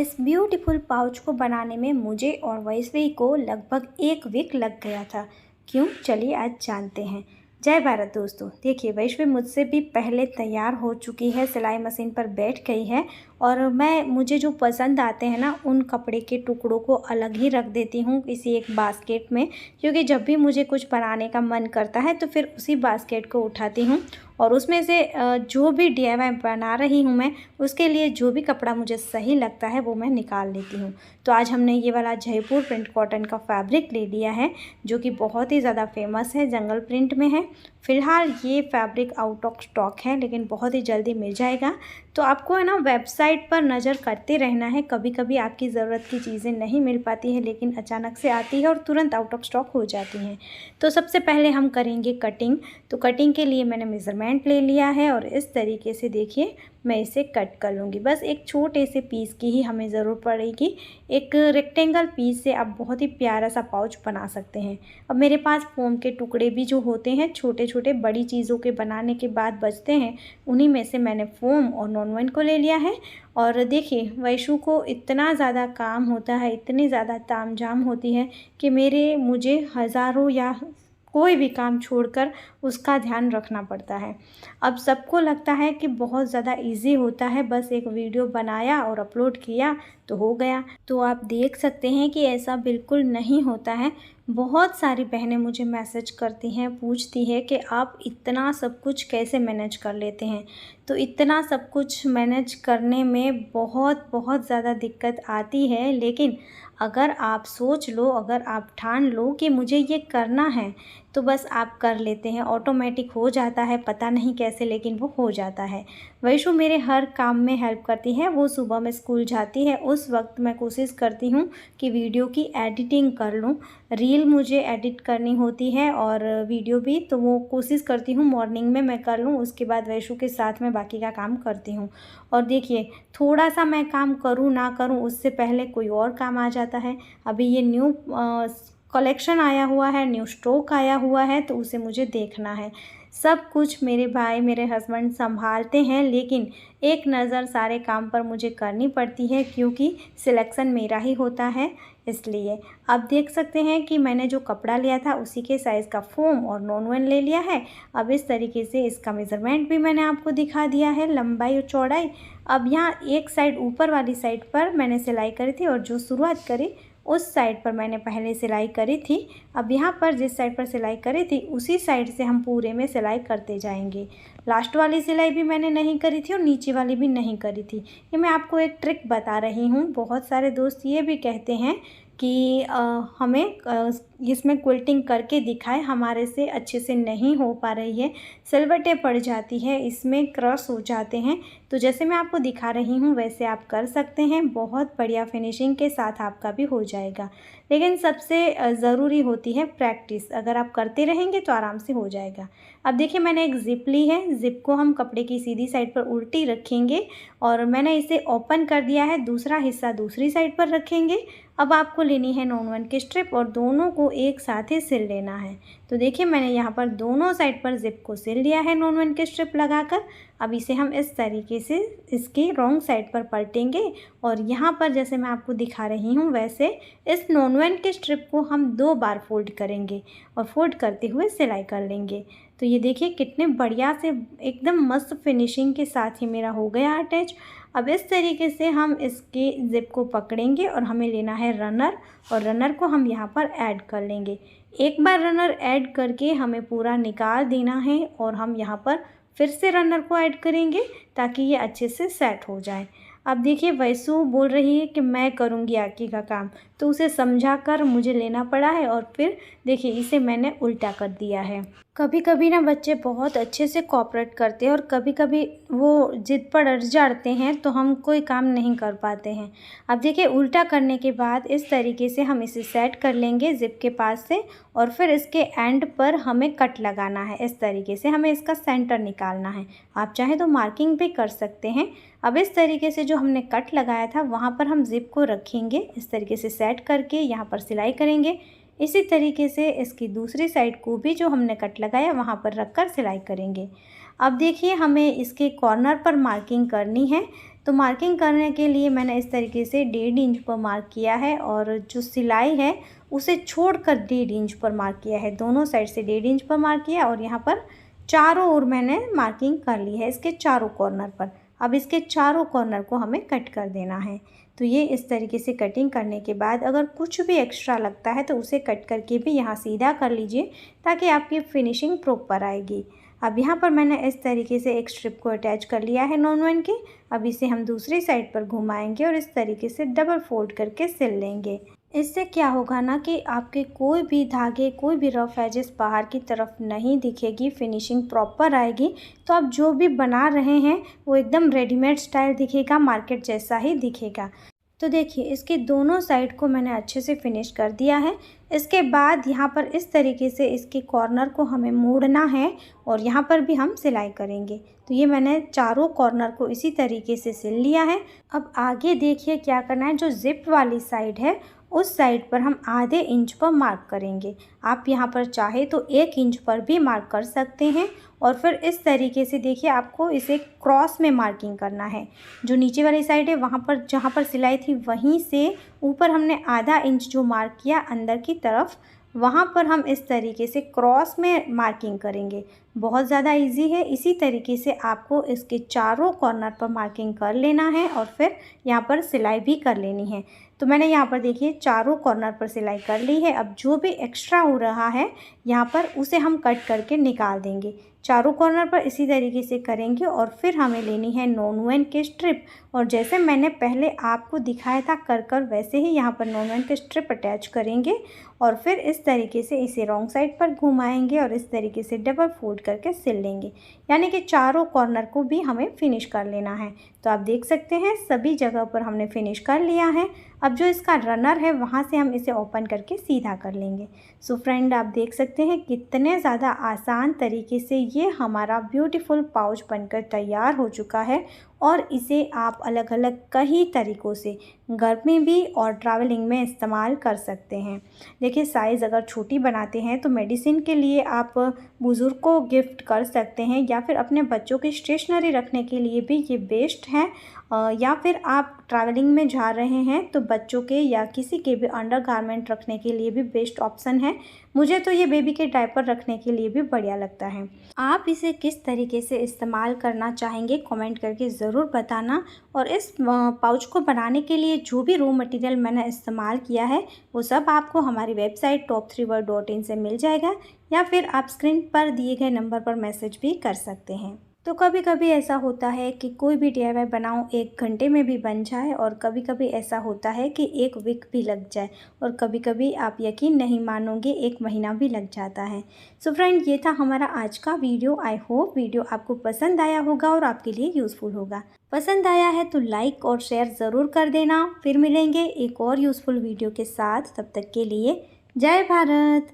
इस beautiful pouch को बनाने में मुझे और वैष्णवी को लगभग 1 वीक लग गया था। क्यों? चलिए आज जानते हैं। जय भारत दोस्तों। देखिए, वैष्णवी मुझसे भी पहले तैयार हो चुकी है, सिलाई मशीन पर बैठ गई है और मुझे जो पसंद आते हैं ना, उन कपड़े के टुकड़ों को अलग ही रख देती हूँ किसी एक बास्केट में, क्योंकि जब भी मुझे कुछ बनाने का मन करता है तो फिर उसी बास्केट को उठाती हूँ और उसमें से जो भी DIY बना रही हूँ मैं, उसके लिए जो भी कपड़ा मुझे सही लगता है वो मैं निकाल लेती हूँ। तो आज हमने ये वाला जयपुर प्रिंट कॉटन का फैब्रिक ले लिया है, जो कि बहुत ही ज़्यादा फेमस है, जंगल प्रिंट में है। फ़िलहाल ये फैब्रिक आउट ऑफ स्टॉक है, लेकिन बहुत ही जल्दी मिल जाएगा। तो आपको है ना, वेबसाइट पर नज़र करते रहना है। कभी कभी आपकी ज़रूरत की चीज़ें नहीं मिल पाती है, लेकिन अचानक से आती है और तुरंत आउट ऑफ स्टॉक हो जाती हैं। तो सबसे पहले हम करेंगे कटिंग। तो कटिंग के लिए मैंने मेज़रमेंट ले लिया है और इस तरीके से देखिए मैं इसे कट कर लूँगी। बस एक छोटे से पीस की ही हमें ज़रूरत पड़ेगी। एक रेक्टेंगल पीस से आप बहुत ही प्यारा सा पाउच बना सकते हैं। अब मेरे पास फोम के टुकड़े भी जो होते हैं, छोटे छोटे बड़ी चीज़ों के बनाने के बाद बचते हैं, उन्हीं में से मैंने फोम और नॉन-वन को ले लिया है। और देखिए, वैशु को इतना ज़्यादा काम होता है, इतनी ज़्यादा तामझाम होती है कि मुझे हज़ारों या कोई भी काम छोड़कर उसका ध्यान रखना पड़ता है। अब सबको लगता है कि बहुत ज़्यादा इजी होता है, बस एक वीडियो बनाया और अपलोड किया तो हो गया। तो आप देख सकते हैं कि ऐसा बिल्कुल नहीं होता है। बहुत सारी बहनें मुझे मैसेज करती हैं, पूछती है कि आप इतना सब कुछ कैसे मैनेज कर लेते हैं। तो इतना सब कुछ मैनेज करने में बहुत बहुत ज़्यादा दिक्कत आती है, लेकिन अगर आप सोच लो, अगर आप ठान लो कि मुझे ये करना है, तो बस आप कर लेते हैं। ऑटोमेटिक हो जाता है, पता नहीं कैसे, लेकिन वो हो जाता है। वैशु मेरे हर काम में हेल्प करती है। वो सुबह में स्कूल जाती है, उस वक्त मैं कोशिश करती हूँ कि वीडियो की एडिटिंग कर लूँ। रील मुझे एडिट करनी होती है और वीडियो भी, तो वो कोशिश करती हूँ मॉर्निंग में मैं कर लूँ। उसके बाद वैशु के साथ मैं बाकी का काम करती हूँ। और देखिए, थोड़ा सा मैं काम करूँ ना करूँ, उससे पहले कोई और काम आ जाता है। अभी ये न्यू कलेक्शन आया हुआ है, न्यू स्टॉक आया हुआ है, तो उसे मुझे देखना है। सब कुछ मेरे भाई, मेरे हस्बैंड संभालते हैं, लेकिन एक नज़र सारे काम पर मुझे करनी पड़ती है, क्योंकि सिलेक्शन मेरा ही होता है, इसलिए। अब देख सकते हैं कि मैंने जो कपड़ा लिया था उसी के साइज़ का फोम और नॉन-वन ले लिया है। अब इस तरीके से इसका मेज़रमेंट भी मैंने आपको दिखा दिया है, लंबाई और चौड़ाई। अब यहाँ एक साइड, ऊपर वाली साइड पर मैंने सिलाई करी थी और जो शुरुआत करी उस साइड पर मैंने पहले सिलाई करी थी। अब यहाँ पर जिस साइड पर सिलाई करी थी उसी साइड से हम पूरे में सिलाई करते जाएंगे। लास्ट वाली सिलाई भी मैंने नहीं करी थी और नीचे वाली भी नहीं करी थी। ये मैं आपको एक ट्रिक बता रही हूँ। बहुत सारे दोस्त ये भी कहते हैं कि हमें इसमें क्विल्टिंग करके दिखाए, हमारे से अच्छे से नहीं हो पा रही है, सिलवटें पड़ जाती है, इसमें क्रॉस हो जाते हैं। तो जैसे मैं आपको दिखा रही हूँ वैसे आप कर सकते हैं। बहुत बढ़िया फिनिशिंग के साथ आपका भी हो जाएगा, लेकिन सबसे ज़रूरी होती है प्रैक्टिस। अगर आप करते रहेंगे तो आराम से हो जाएगा। अब देखिए, मैंने एक ज़िप ली है। ज़िप को हम कपड़े की सीधी साइड पर उल्टी रखेंगे और मैंने इसे ओपन कर दिया है। दूसरा हिस्सा दूसरी साइड पर रखेंगे। अब आपको लेनी है नॉन-वन की स्ट्रिप और दोनों को एक साथ ही सिल लेना है। तो देखिए, मैंने यहाँ पर दोनों साइड पर ज़िप को सिल लिया है नॉन-वन की स्ट्रिप लगाकर। अब इसे हम इस तरीके से इसकी रॉन्ग साइड पर पलटेंगे और यहाँ पर जैसे मैं आपको दिखा रही हूँ वैसे इस नॉन-वन की स्ट्रिप को हम 2 बार फोल्ड करेंगे और फोल्ड करते हुए सिलाई कर लेंगे। तो ये देखिए कितने बढ़िया से, एकदम मस्त फिनिशिंग के साथ ही मेरा हो गया अटैच। अब इस तरीके से हम इसके ज़िप को पकड़ेंगे और हमें लेना है रनर, और रनर को हम यहाँ पर ऐड कर लेंगे। एक बार रनर ऐड करके हमें पूरा निकाल देना है और हम यहाँ पर फिर से रनर को ऐड करेंगे ताकि ये अच्छे से सेट हो जाए। अब देखिए, वैसु बोल रही है कि मैं करूँगी आगे का काम, तो उसे समझाकर मुझे लेना पड़ा है और फिर देखिए इसे मैंने उल्टा कर दिया है। कभी कभी ना बच्चे बहुत अच्छे से कोऑपरेट करते हैं और कभी कभी वो जिद पर अड़ जाते हैं, तो हम कोई काम नहीं कर पाते हैं। अब देखिए, उल्टा करने के बाद इस तरीके से हम इसे सेट कर लेंगे ज़िप के पास से और फिर इसके एंड पर हमें कट लगाना है। इस तरीके से हमें इसका सेंटर निकालना है। आप चाहें तो मार्किंग भी कर सकते हैं। अब इस तरीके से जो हमने कट लगाया था वहाँ पर हम ज़िप को रखेंगे, इस तरीके से सेट करके यहाँ पर सिलाई करेंगे। इसी तरीके से इसकी दूसरी साइड को भी जो हमने कट लगाया वहाँ पर रखकर सिलाई करेंगे। अब देखिए, हमें इसके कॉर्नर पर मार्किंग करनी है। तो मार्किंग करने के लिए मैंने इस तरीके से 1.5 इंच पर मार्क किया है और जो सिलाई है उसे छोड़कर 1.5 इंच पर मार्क किया है। दोनों साइड से 1.5 इंच पर मार्क किया और यहाँ पर चारों ओर मैंने मार्किंग कर ली है इसके चारों कॉर्नर पर। अब इसके चारों कॉर्नर को हमें कट कर देना है। तो ये इस तरीके से कटिंग करने के बाद अगर कुछ भी एक्स्ट्रा लगता है तो उसे कट करके भी यहाँ सीधा कर लीजिए ताकि आपकी फिनिशिंग प्रॉपर आएगी। अब यहाँ पर मैंने इस तरीके से एक स्ट्रिप को अटैच कर लिया है नॉन वन के। अब इसे हम दूसरी साइड पर घुमाएंगे और इस तरीके से डबल फोल्ड करके सिल लेंगे। इससे क्या होगा ना कि आपके कोई भी धागे, कोई भी रफ एजेस बाहर की तरफ नहीं दिखेगी, फिनिशिंग प्रॉपर आएगी। तो आप जो भी बना रहे हैं वो एकदम रेडीमेड स्टाइल दिखेगा, मार्केट जैसा ही दिखेगा। तो देखिए इसके दोनों साइड को मैंने अच्छे से फिनिश कर दिया है। इसके बाद यहाँ पर इस तरीके से इसके कॉर्नर को हमें मोड़ना है और यहाँ पर भी हम सिलाई करेंगे। तो ये मैंने चारों कॉर्नर को इसी तरीके से सिल लिया है। अब आगे देखिए क्या करना है, जो जिप वाली साइड है उस साइड पर हम आधे इंच पर मार्क करेंगे। आप यहाँ पर चाहे तो 1 इंच पर भी मार्क कर सकते हैं और फिर इस तरीके से देखिए आपको इसे क्रॉस में मार्किंग करना है। जो नीचे वाली साइड है वहाँ पर जहाँ पर सिलाई थी वहीं से ऊपर हमने आधा इंच जो मार्क किया अंदर की तरफ, वहाँ पर हम इस तरीके से क्रॉस में मार्किंग करेंगे। बहुत ज़्यादा इजी है। इसी तरीके से आपको इसके चारों कॉर्नर पर मार्किंग कर लेना है और फिर यहाँ पर सिलाई भी कर लेनी है। तो मैंने यहाँ पर देखिए चारों कॉर्नर पर सिलाई कर ली है। अब जो भी एक्स्ट्रा हो रहा है यहाँ पर उसे हम कट करके निकाल देंगे। चारों कॉर्नर पर इसी तरीके से करेंगे और फिर हमें लेनी है नॉन वन की स्ट्रिप और जैसे मैंने पहले आपको दिखाया था कर वैसे ही यहाँ पर नॉन वन की स्ट्रिप अटैच करेंगे और फिर इस तरीके से इसे रॉन्ग साइड पर घुमाएंगे और इस तरीके से डबल फोल्ड करके सिल लेंगे। यानी कि चारों कॉर्नर को भी हमें फिनिश कर लेना है। तो आप देख सकते हैं सभी जगह पर हमने फिनिश कर लिया है। अब जो इसका रनर है वहाँ से हम इसे ओपन करके सीधा कर लेंगे। सो फ्रेंड आप देख सकते हैं कितने ज़्यादा आसान तरीके से ये हमारा ब्यूटीफुल पाउच बनकर तैयार हो चुका है और इसे आप अलग अलग कई तरीक़ों से घर में भी और ट्रैवलिंग में इस्तेमाल कर सकते हैं। देखिए साइज़ अगर छोटी बनाते हैं तो मेडिसिन के लिए आप बुज़ुर्ग को गिफ्ट कर सकते हैं या फिर अपने बच्चों की स्टेशनरी रखने के लिए भी ये बेस्ट है। या फिर आप ट्रैवलिंग में जा रहे हैं तो बच्चों के या किसी के भी अंडरगारमेंट रखने के लिए भी बेस्ट ऑप्शन है। मुझे तो ये बेबी के डायपर रखने के लिए भी बढ़िया लगता है। आप इसे किस तरीके से इस्तेमाल करना चाहेंगे कमेंट करके ज़रूर बताना। और इस पाउच को बनाने के लिए जो भी रॉ मटेरियल मैंने इस्तेमाल किया है वो सब आपको हमारी वेबसाइट top3world.in से मिल जाएगा या फिर आप स्क्रीन पर दिए गए नंबर पर मैसेज भी कर सकते हैं। तो कभी कभी ऐसा होता है कि कोई भी DIY बनाओ 1 घंटे में भी बन जाए और कभी कभी ऐसा होता है कि 1 वीक भी लग जाए और कभी कभी आप यकीन नहीं मानोगे 1 महीना भी लग जाता है। सो फ्रेंड ये था हमारा आज का वीडियो। आई होप वीडियो आपको पसंद आया होगा और आपके लिए यूज़फुल होगा। पसंद आया है तो लाइक और शेयर ज़रूर कर देना। फिर मिलेंगे एक और यूज़फुल वीडियो के साथ। तब तक के लिए जय भारत।